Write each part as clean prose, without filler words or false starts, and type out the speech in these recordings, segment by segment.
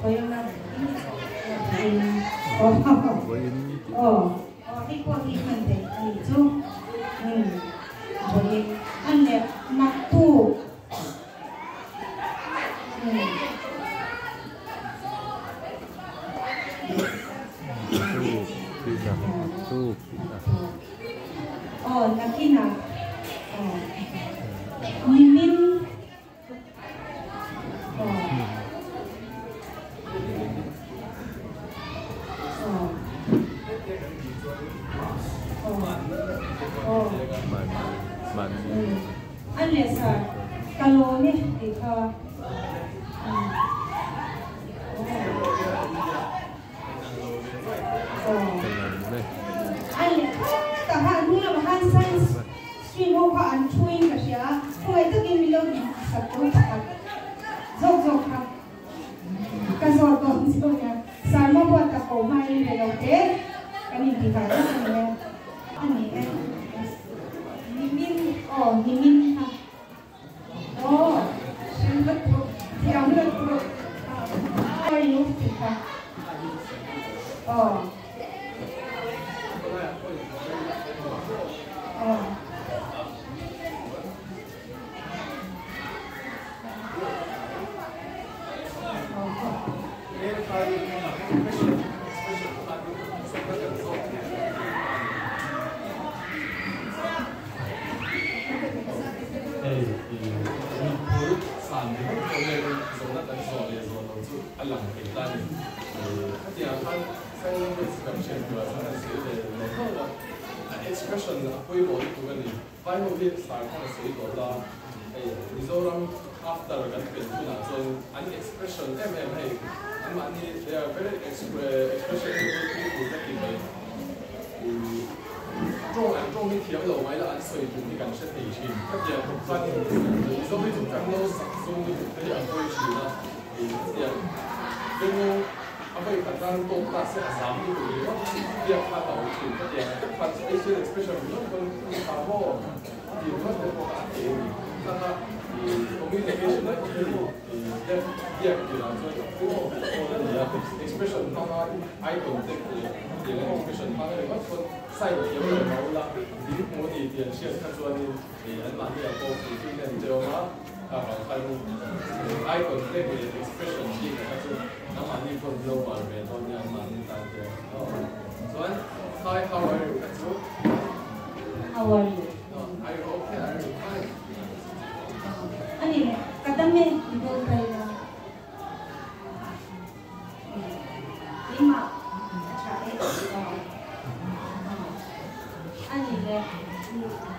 có yang na đi qua đi mình để đi chung rồi anh đẹp mặc tu lagi na mimin anh lihat sa kalau ni kita xuyên hô họ ăn chui cả xía, không ai tức im lâu thì sập tối thật, dọc dọc thật, cái giọt còn gì đâu nhá, sáng mà buat tập cổ mai để đầu thế, cái mình thì phải rất là nhiều, anh này em, mimin ha, xem bất thường, thì ông bất thường, ai yêu thì phải, expression apoy mo ito gani final bit start ko sa ito la mizoram after gan pen na so an expression hey mani they are very expression people that they trong mi thiam lo mai la an soi tu ni kan shet hei chin ka ya fan so mi tu kan lo so mi tu te apoy chi na ya demo apoy ka tan to ta se asam ni tu ni ya ka ta chi ka ya fan facial expression ni ko ka ho di ko te ko ka e ta ta communication na ki ya ki la so ya expression ta na eye contact ni expression ta na ko sai有人冇啦，我哋啲人先睇咗啲人慢啲又多，啲人就話看 eye contact 嘅 expression 啲嘅，睇咗咁慢啲分咗話咩多啲人慢啲大嘅。So hi, how are you? That's good. How are you? Are you okay? Are you fine? Ani katame ibu saya lima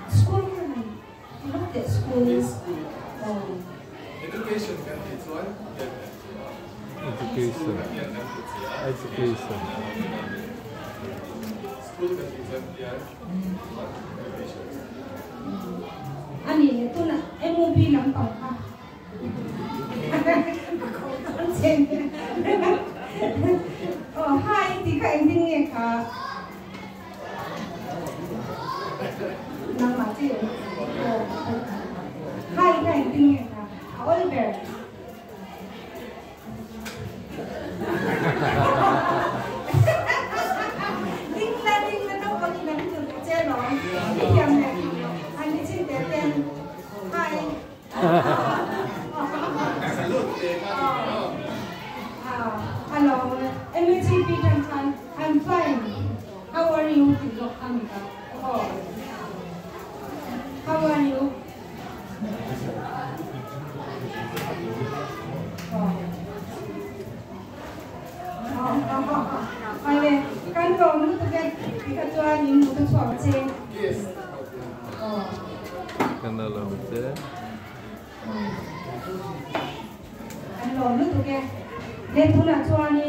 school look at school education kan itu kan education school kan itu ya ani itu na MOB lang tong ha hi thì các em tin nghe cả nang mati hi các em tin nghe cả Oliver tin là đâu có gì làm được chơi rồi cái em này anh ấy xin tiền hi hello MTP I'm fine. How are you? How are you? Vale, kan kamu tu kan kita jual ini untuk suami saya. Yes. Kenal je. Kan kamu tu kan dia tu nak jual ni.